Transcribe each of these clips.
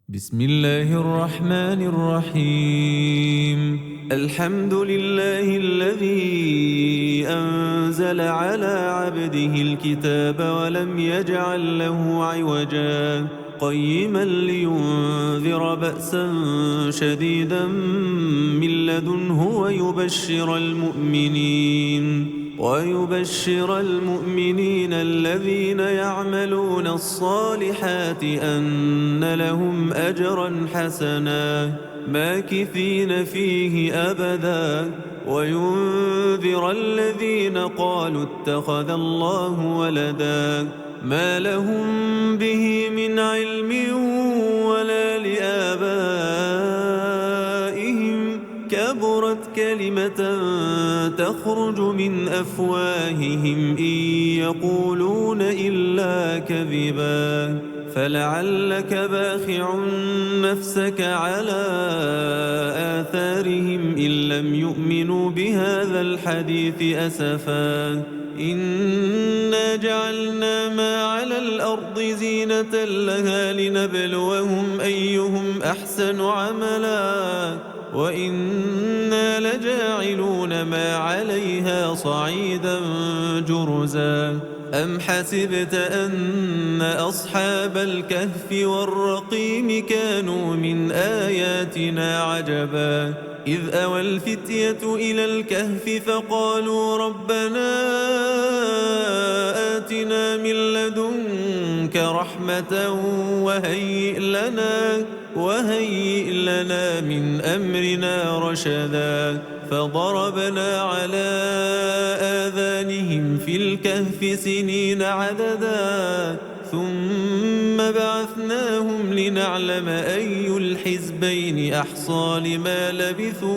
بسم الله الرحمن الرحيم. الحمد لله الذي أنزل على عبده الكتاب ولم يجعل له عوجا قيما لينذر بأسا شديدا من لدنه ويبشر المؤمنين الذين يعملون الصالحات أن لهم أجرا حسنا ماكثين فيه أبدا وينذر الذين قالوا اتخذ الله ولدا ما لهم به من علم ولا لآبائهم كبرت كلمة تخرج من أفواههم إن يقولون إلا كذبا فلعلك باخع نفسك على آثارهم إن لم يؤمنوا بهذا الحديث أسفا إنا جعلنا ما على الأرض زينة لها لنبلوهم أيهم أحسن عملا وإنا لجاعلون ما عليها صعيدا جرزا أم حسبت أن أصحاب الكهف والرقيم كانوا من آياتنا عجبا إذ أوى الفتية إلى الكهف فقالوا ربنا آتنا من لدنك رحمة وهيئ لنا من أمرنا رشدا فضربنا على آذانهم في الكهف سنين عددا ثم بعثناهم لنعلم أي الحزبين أحصى لما لبثوا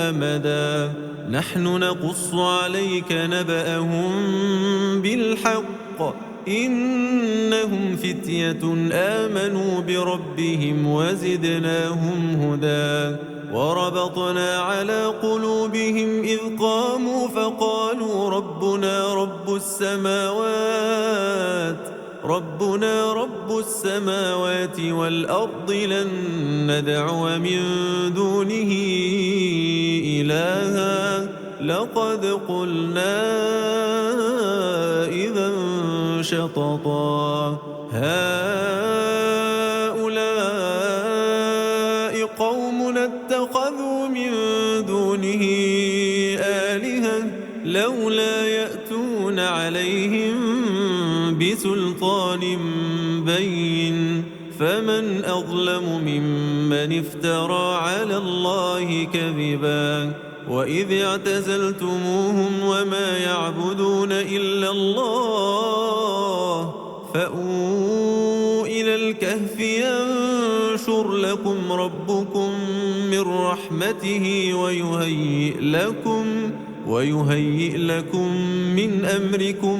أمدا نحن نقص عليك نبأهم بالحق إنهم فتية آمنوا بربهم وزدناهم هدى وربطنا على قلوبهم إذ قاموا فقالوا ربنا رب السماوات والأرض لن ندعو من دونه إلها لقد قلنا إذا شططا هؤلاء قومنا اتخذوا من دونه آلهة لولا يأتون عليهم بسلطان بين فمن أظلم ممن افترى على الله كذبا وإذ اعتزلتموهم وما يعبدون إلا الله فأووا إلى الكهف ينشر لكم ربكم من رحمته ويهيئ لكم من أمركم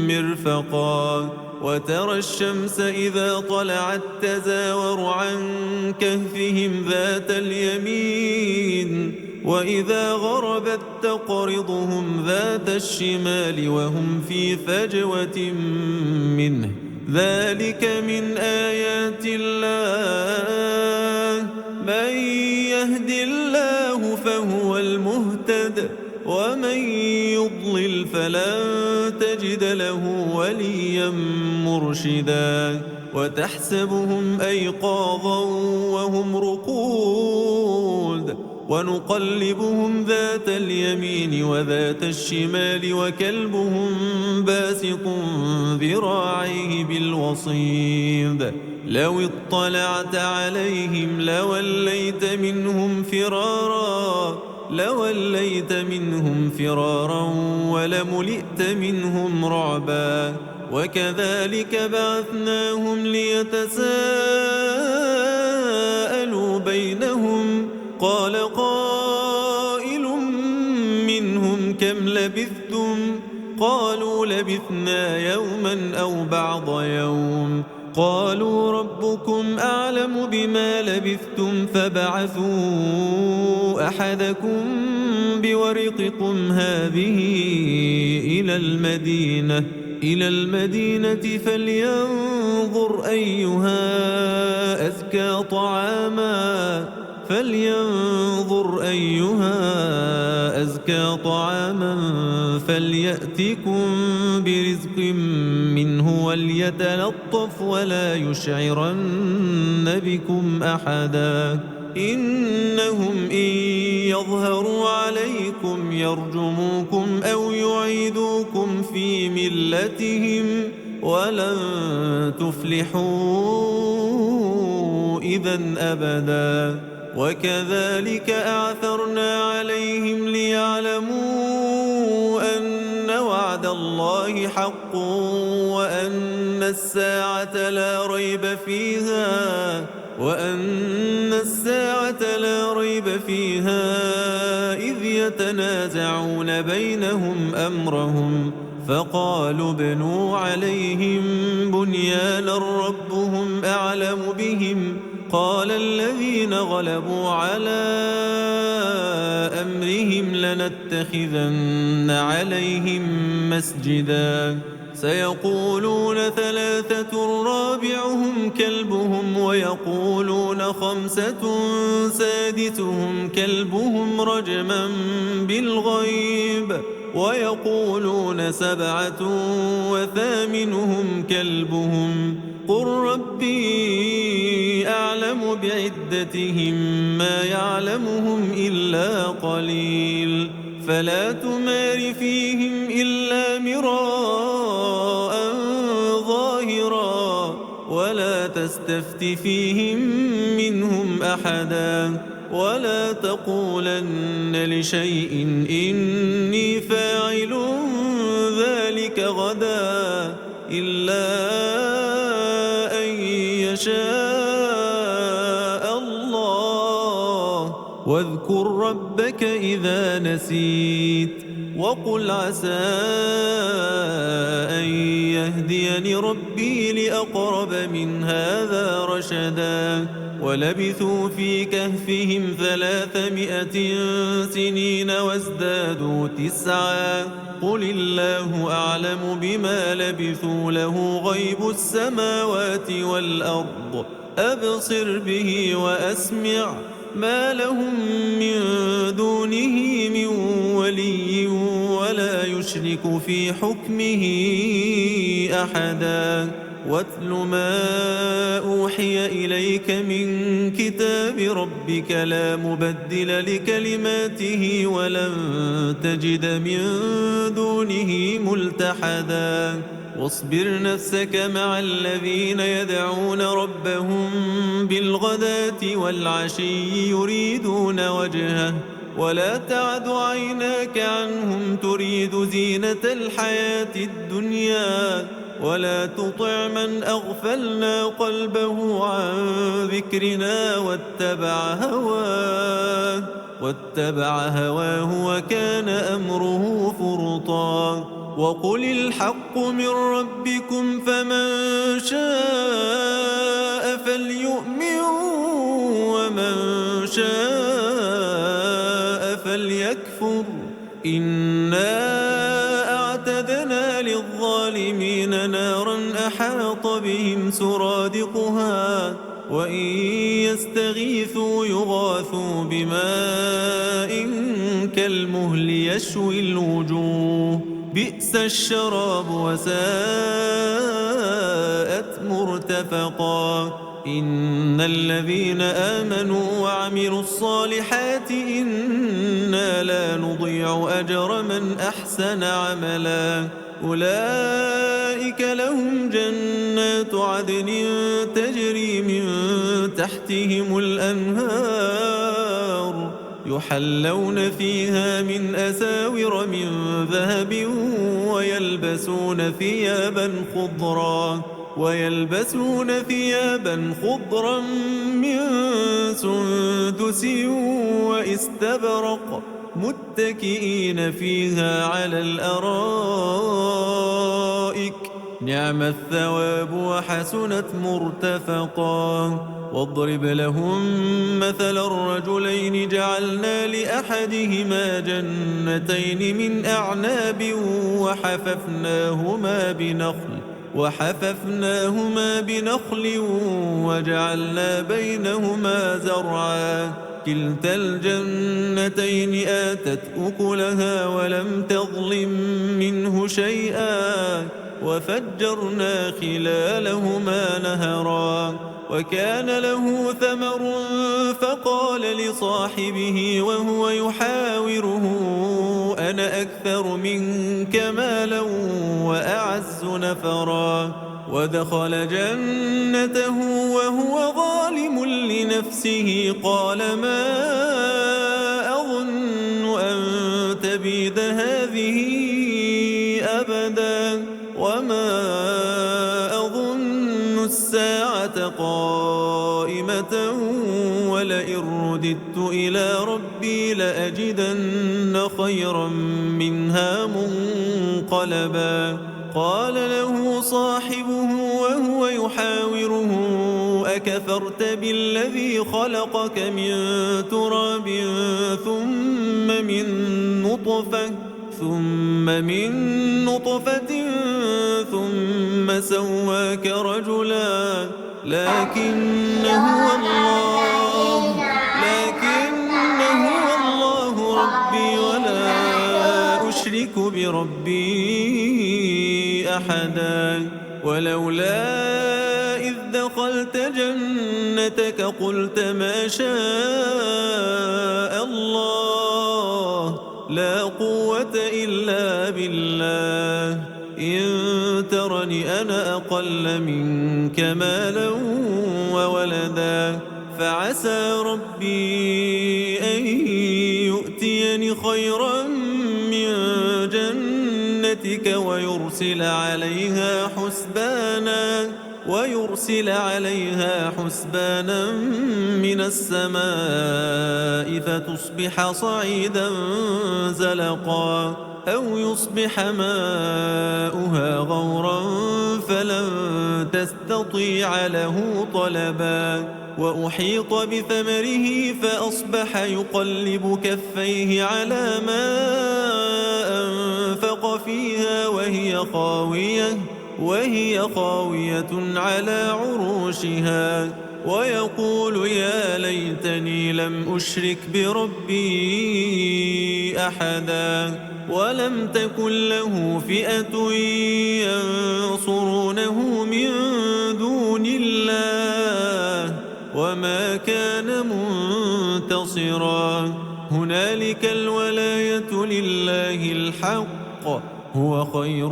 مرفقا وترى الشمس إذا طلعت تزاور عن كهفهم ذات اليمين وإذا غربت تقرضهم ذات الشمال وهم في فجوة منه ذلك من آيات الله من يهد الله فهو المهتد ومن يضلل فلن تجد له وليا مرشدا وتحسبهم أيقاظا وهم رقود ونقلبهم ذات اليمين وذات الشمال وكلبهم باسط ذراعيه بالوصيد لو اطلعت عليهم لوليت منهم فرارا ولملئت منهم رعبا وكذلك بعثناهم ليتساءلوا بينهم قال قائل منهم كم لبثتم قالوا لبثنا يوما أو بعض يوم قالوا ربكم أعلم بما لبثتم فابعثوا أحدكم بورقكم هذه إلى المدينة فلينظر أيها أزكى طعاما فلينظر أيها أزكى طعاما فليأتكم برزق منه وليتلطف ولا يشعرن بكم أحدا إنهم إن يظهروا عليكم يرجموكم أو يعيدوكم في ملتهم ولن تفلحوا إذا أبدا وكذلك أعثرنا عليهم ليعلموا أن وعد الله حق وأن الساعة لا ريب فيها إذ يتنازعون بينهم أمرهم فقالوا ابنوا عليهم بنيانا ربهم أعلم بهم قال الذين غلبوا على أمرهم لنتخذن عليهم مسجدا سيقولون ثلاثة رابعهم كلبهم ويقولون خمسة سادسهم كلبهم رجما بالغيب ويقولون سبعة وثامنهم كلبهم قل ربي أعلم بعدتهم ما يعلمهم إلا قليل فلا تمار فيهم إلا مراء ظاهرا ولا تستفت فيهم منهم أحدا ولا تقولن لشيء إني فاعل ذلك غدا إلا أن يشاء الله واذكر ربك إذا نسيت وقل عسى أن يهديني ربي لأقرب من هذا رشدا ولبثوا في كهفهم 300 سنين وازدادوا 9 قل الله أعلم بما لبثوا له غيب السماوات والأرض أبصر به وأسمع ما لهم من دونه من ولي ولا يشرك في حكمه أحدا واتل ما أوحي إليك من كتاب ربك لا مبدل لكلماته ولن تجد من دونه ملتحدا واصبر نفسك مع الذين يدعون ربهم بالغداة والعشي يريدون وجهه ولا تعد عيناك عنهم تريد زينة الحياة الدنيا ولا تطع من أغفلنا قلبه عن ذكرنا واتبع هواه وكان أمره فرطا وقل الحق من ربكم فمن شاء فليؤمن ومن شاء فليكفر إنا أعتدنا للظالمين نارا أحاط بهم سرادقها وإن يستغيثوا يغاثوا بماء كالمهل يشوي الوجوه بئس الشراب وساءت مرتفقا إن الذين آمنوا وعملوا الصالحات إنا لا نضيع أجر من أحسن عملا أولئك لهم جنات عدن تجري من تحتهم الأنهار يحلون فيها من أساور من ذهب ويلبسون ثيابا خضرا من سندس واستبرق متكئين فيها على الأرائك نعم الثواب وحسنت مرتفقا واضرب لهم مثل الرجلين جعلنا لأحدهما جنتين من أعناب وحففناهما بنخل وحففناهما بنخل وجعلنا بينهما زرعا كلتا الجنتين آتت أكلها ولم تظلم منه شيئا وفجرنا خلالهما نهرا وكان له ثمر فقال لصاحبه وهو يحاوره أنا أكثر منك مالا وأعز نفرا ودخل جنته وهو ظالم لنفسه قال ما أظن أن تبيد هذه أبدا وما أظن الساعة قائمة ولئن رددت إلى ربي لأجدن خيرا منها منقلبا قال له صاحبه وهو يحاوره أكفرت بالذي خلقك من تراب ثم من نطفة ثم سواك رجلا لكن هو الله ربي ولا أشرك بربي أحدا ولولا إذ دخلت جنتك قلت ما شاء الله لا قوة إلا بالله إن ترني أنا أقل منك مالا وولدا فعسى ربي أن يؤتيني خيرا من جنتك ويرسل عليها حسبانا من السماء فتصبح صعيدا زلقا أو يصبح ماؤها غورا فلن تستطيع له طلبا وأحيط بثمره فأصبح يقلب كفيه على ما أنفق فيها وهي خاوية على عروشها ويقول يا ليتني لم أشرك بربي أحدا ولم تكن له فئة ينصرونه من دون الله وما كان منتصرا هنالك الولاية لله الحق هو خير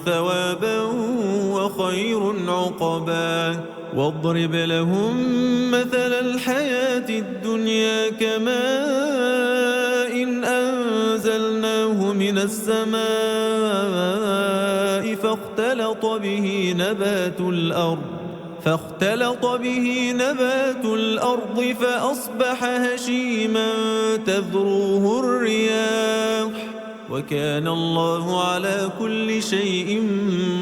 ثوابا وخير عقبا واضرب لهم مثل الحياة الدنيا كماء أنزلناه من السماء فاختلط به نبات الأرض فأصبح هشيما تذروه الرياح وكان الله على كل شيء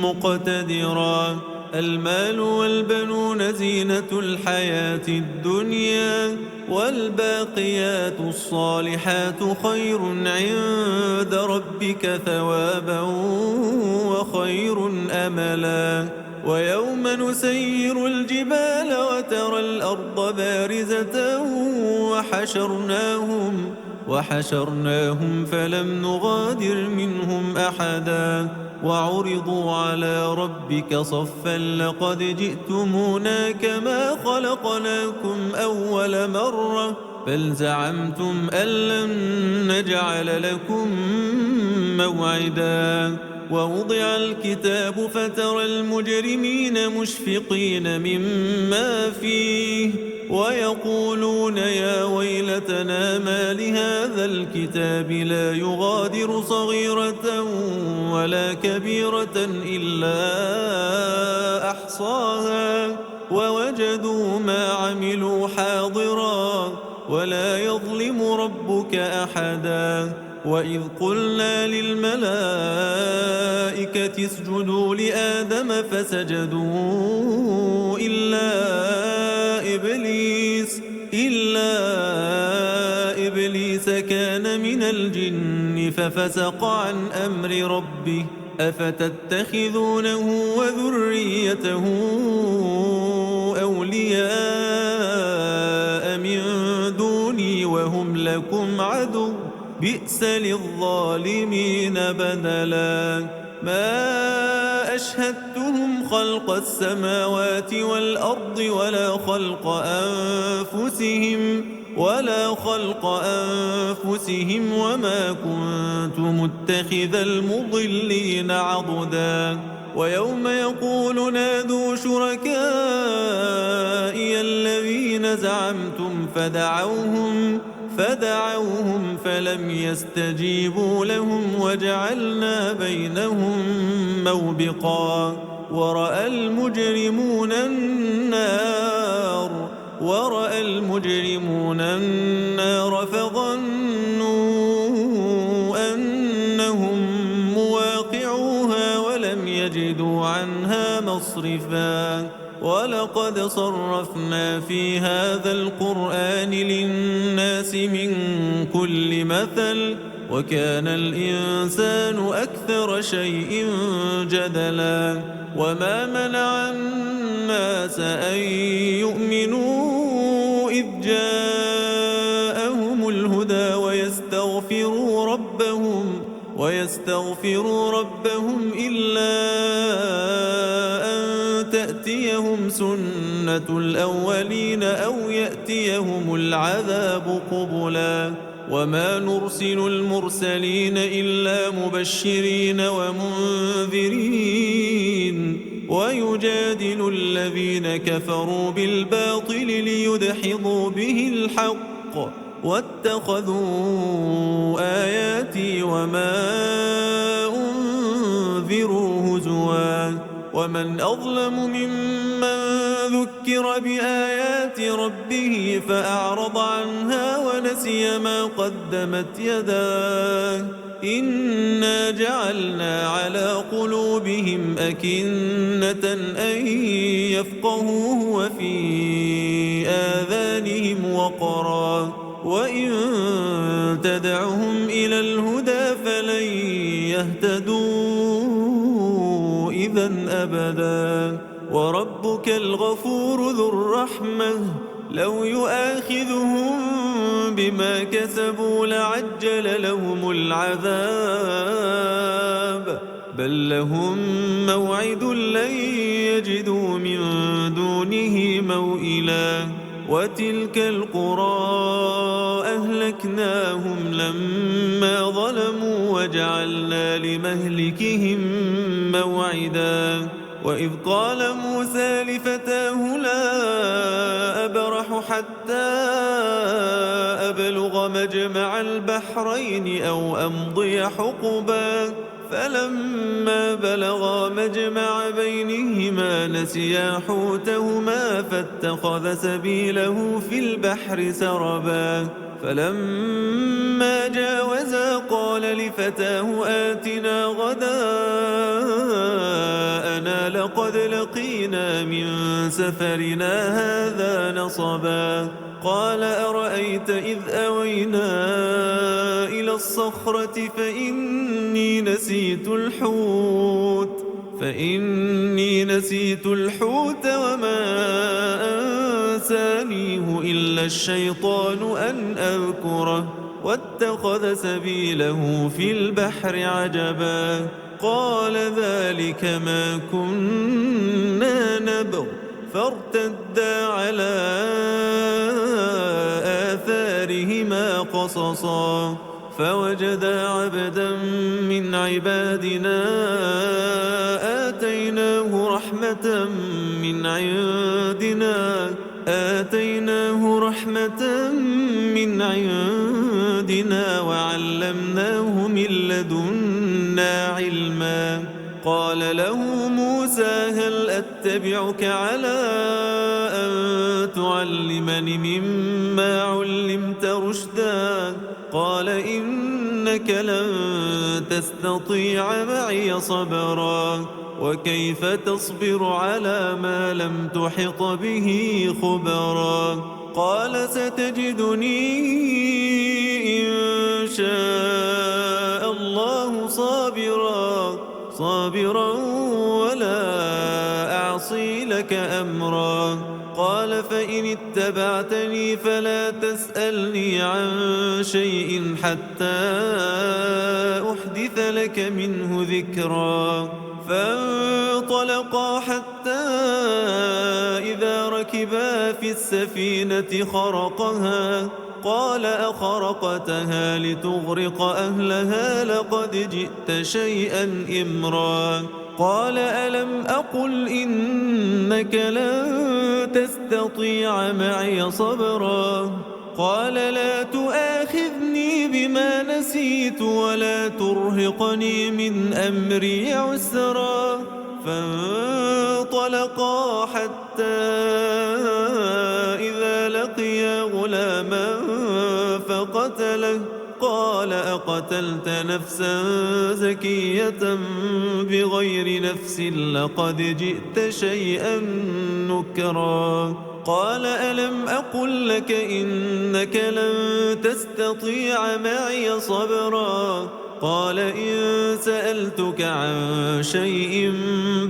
مقتدرا المال والبنون زينة الحياة الدنيا والباقيات الصالحات خير عند ربك ثوابا وخير أملا ويوم نسير الجبال وترى الأرض بارزة وحشرناهم فلم نغادر منهم أحدا وعرضوا على ربك صفا لقد جئتمونا كما خلقناكم أول مرة بل زعمتم أن لن نجعل لكم موعدا ووضع الكتاب فترى المجرمين مشفقين مما فيه ويقولون يا ويلتنا ما لهذا الكتاب لا يغادر صغيرة ولا كبيرة إلا أحصاها ووجدوا ما عملوا حاضرا ولا يظلم ربك أحدا وإذ قلنا للملائكة اسجدوا لآدم فسجدوا إلا إبليس كان من الجن ففسق عن أمر ربه أفتتخذونه وذريته أولياء من دوني وهم لكم عدو بئس للظالمين بدلا ما أشهدتهم خلق السماوات والأرض ولا خلق أنفسهم وما كنت متخذ المضلين عضدا ويوم يقول نادوا شركائي الذين زعمتم فدعوهم فلم يستجيبوا لهم وجعلنا بينهم موبقا ورأى المجرمون النار فظنوا أنهم مواقعوها ولم يجدوا عنها مصرفا ولقد صرفنا في هذا القرآن للناس من كل مثل وكان الإنسان أكثر شيء جدلا وما منع الناس أن يؤمنوا إذ جاءهم الهدى ويستغفروا ربهم إلا أن تأتيهم سنة الأولين أو يأتيهم العذاب قبلا وما نرسل المرسلين إلا مبشرين ومنذرين ويجادل الذين كفروا بالباطل ليدحضوا به الحق واتخذوا آياتي وما أنذروا هزوا ومن أظلم ممن ذكر بآيات ربه فأعرض عنها ونسي ما قدمت يداه إنا جعلنا على قلوبهم أكنة أن يفقهوه وفي آذانهم وقرا وإن تدعهم إلى الهدى فلن يهتدوا إذا أبدا وربك الغفور ذو الرحمة لو يؤاخذهم بما كسبوا لعجل لهم العذاب بل لهم موعد لن يجدوا من دونه موئلا وتلك القرى أهلكناهم لما ظلموا وجعلنا لمهلكهم موعدا وإذ قال موسى لفتاه لا أبرح حتى أبلغ مجمع البحرين أو أمضي حقبا فلما بلغا مجمع بينهما نسيا حوتهما فاتخذ سبيله في البحر سربا فلما جاوزا قال لفتاه آتنا غداءنا لقد لقينا من سفرنا هذا نصبا قال أرأيت إذ أوينا إلى الصخرة فإني نسيت الحوت وما أنسانيه إلا الشيطان أن أذكره واتخذ سبيله في البحر عجبا قال ذلك ما كنا نبغ فارتدا على آثارهما قصصا فوجدا عبدا من عبادنا آتيناه رحمة من عندنا وعلمناه من لدنا علما قال له موسى هل أتبعك على أن تعلمني مما علمت رشدا قال إنك لن تستطيع معي صبرا وكيف تصبر على ما لم تحط به خبرا قال ستجدني إن شاء الله صابرا ولا أعصي لك أمرا. قال فإن اتبعتني فلا تسألني عن شيء حتى أحدث لك منه ذكرا. فانطلقا حتى إذا ركبا في السفينة خرقها قال أخرقتها لتغرق أهلها لقد جئت شيئا إمرا. قال ألم أقل إنك لن تستطيع معي صبرا. قال لا تؤاخذني بما نسيت ولا ترهقني من أمري عسرا. فانطلقا حتى إذا لقيا غلاما فقتله. قال أقتلت نفسا زكية بغير نفس لقد جئت شيئا نكرا. قال ألم أقل لك إنك لن تستطيع معي صبرا. قال إن سألتك عن شيء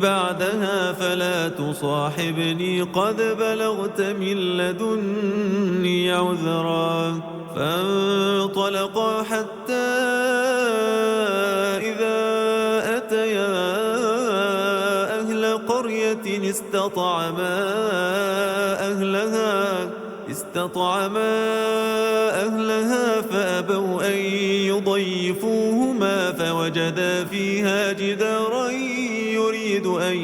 بعدها فلا تصاحبني قد بلغت من لدني عذرا. فانطلقا حتى إذا أتيا أهل قرية استطعما أهلها فأبوا أن يضيفوهما فوجدا فيها جدارا يريد أن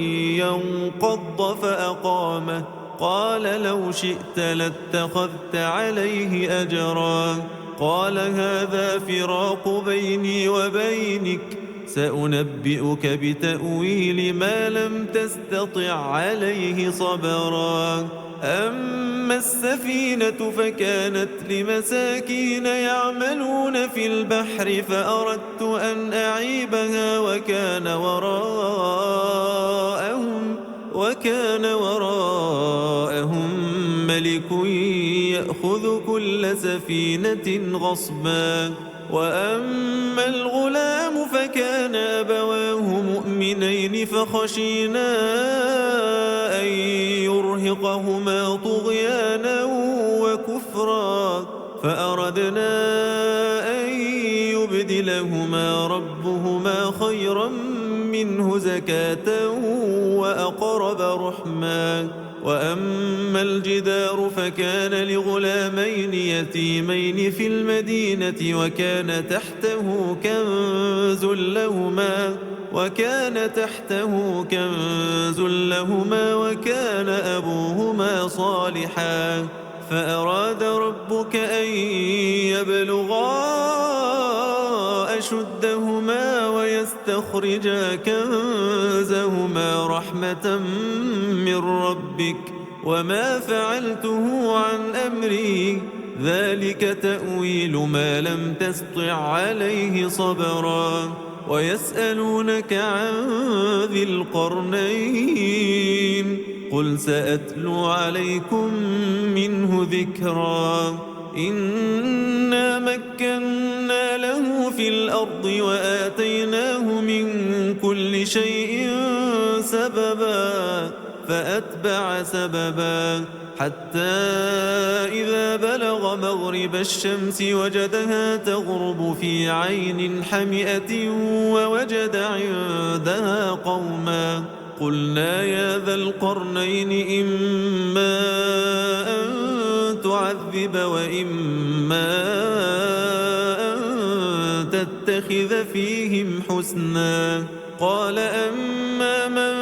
ينقض فأقامه. قال لو شئت لاتخذت عليه أجرا. قال هذا فراق بيني وبينك سأنبئك بتأويل ما لم تستطع عليه صبرا. أما السفينة فكانت لمساكين يعملون في البحر فأردت أن أعيبها وكان وراءهم ملك يأخذ كل سفينة غصبا. وأما الغلام فكان أبواه مؤمنين فخشينا أن يرهقهما طغيانا وكفرا فأردنا أن يبدلهما ربهما خيرا منه زكاة وأقرب رحما. وأما الجدار فكان لغلامين يتيمين في المدينة وكان تحته كنز لهما وكان أبوهما صالحا. فأراد ربك أن يبلغا أشدهما ويستخرجا كنزهما رحمة من ربك وما فعلته عن أمري ذلك تأويل ما لم تسطع عليه صبرا. ويسألونك عن ذي القرنين قل سأتلو عليكم منه ذكرا. إنا مكنا له في الأرض وآتيناه من كل شيء سببا فأتبع سببا حتى إذا بلغ مغرب الشمس وجدها تغرب في عين حمئة ووجد عندها قوما. قلنا يا ذا القرنين إما أن تعذب وإما أن تتخذ فيهم حسنا. قال أما من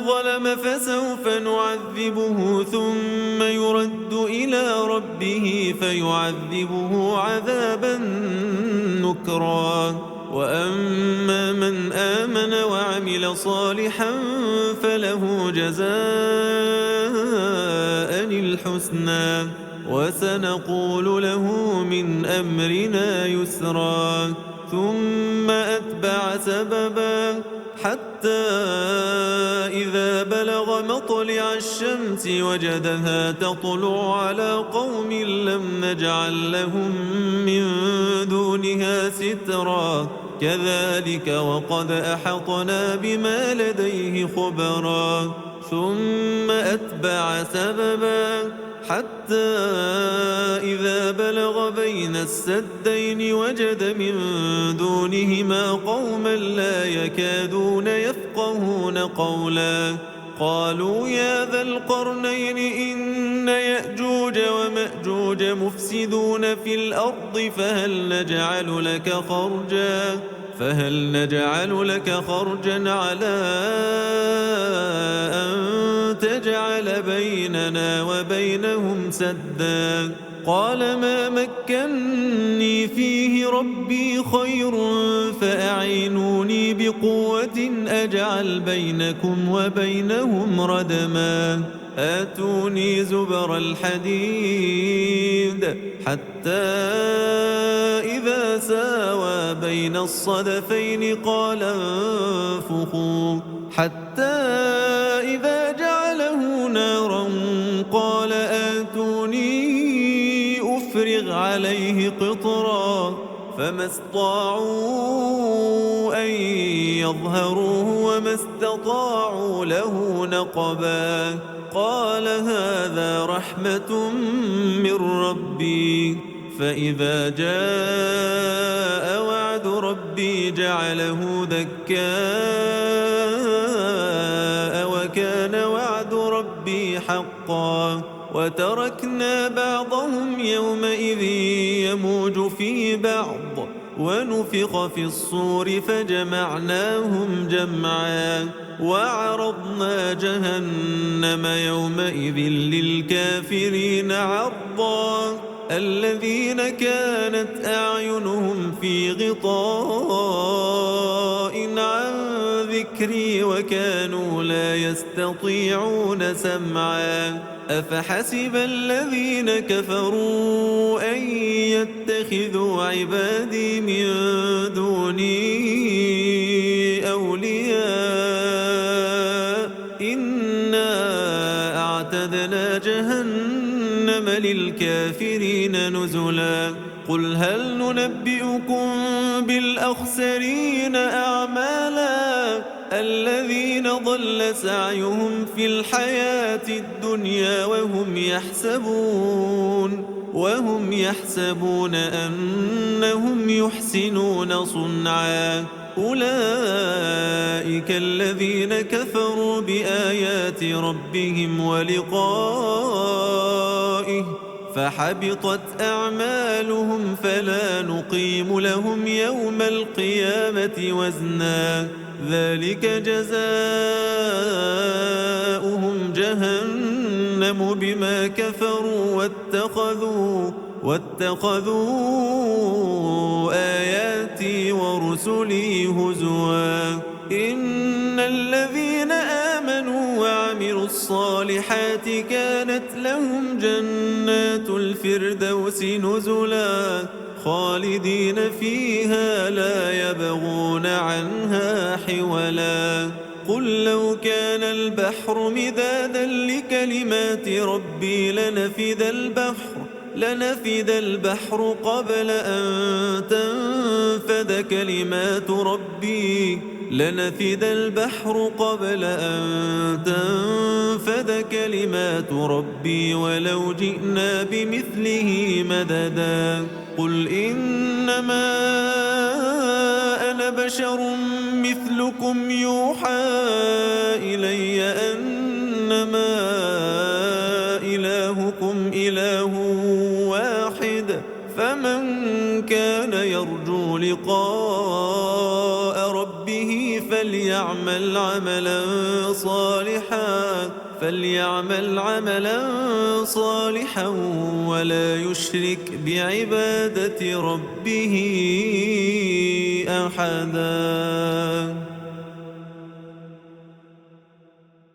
ظلم فسوف نعذبه ثم يرد إلى ربه فيعذبه عذابا نكرا. وأما من آمن وعمل صالحا فله جزاء الحسنى وسنقول له من أمرنا يسرا. ثم أتبع سببا حتى إذا بلغ مطلع الشمس وجدها تطلع على قوم لم نجعل لهم من دونها سترا. كذلك وقد أحطنا بما لديه خبرا ثم أتبع سببا حتى إذا بلغ بين السدين وجد من دونهما قوما لا يكادون يفقهون قولا قالوا يا ذا القرنين إن يأجوج ومأجوج مفسدون في الأرض فهل نجعل لك خرجا على أن تجعل بيننا وبينهم سدا قال ما مكني فيه ربي خير فأعينوني بقوة أجعل بينكم وبينهم ردما آتوني زبر الحديد حتى إذا ساوى بين الصدفين قال انفخوا حتى إذا جعله نارا قال آتوني أفرغ عليه قطرا فما استطاعوا أن يظهروه وما استطاعوا له نقبا قال هذا رحمة من ربي فإذا جاء وعد ربي جعله دكاء وكان وعد ربي حقا وتركنا بعضهم يومئذ يموج في بعض ونفخ في الصور فجمعناهم جمعا وعرضنا جهنم يومئذ للكافرين عرضا الذين كانت أعينهم في غطاء عن ذكري وكانوا لا يستطيعون سمعا أفحسب الذين كفروا أن يتخذوا عبادي من دوني أولياء إنا أعتدنا جهنم للكافرين نزلا قل هل ننبئكم بالأخسرين أعمالا الذين ضل سعيهم في الحياة الدنيا وهم يحسبون أنهم يحسنون صنعا أولئك الذين كفروا بآيات ربهم ولقائه فحبطت أعمالهم فلا نقيم لهم يوم القيامة وزنا ذلك جزاؤهم جهنم بما كفروا واتخذوا آياتي ورسلي هزوا إن الذين آمنوا وعملوا الصالحات كانت لهم جنات الفردوس نزلا خالدين فيها لا يبغون عنها حولا قل لو كان البحر مدادا لكلمات ربي لنفد البحر قبل أن تنفد كلمات ربي ولو جئنا بمثله مددا قل إنما أنا بشر مثلكم يوحى إلي أنما إلهكم إله واحد فمن كان يرجو لقاء ربه فليعمل عملا صالحا ولا يشرك بعبادة ربه أحدا.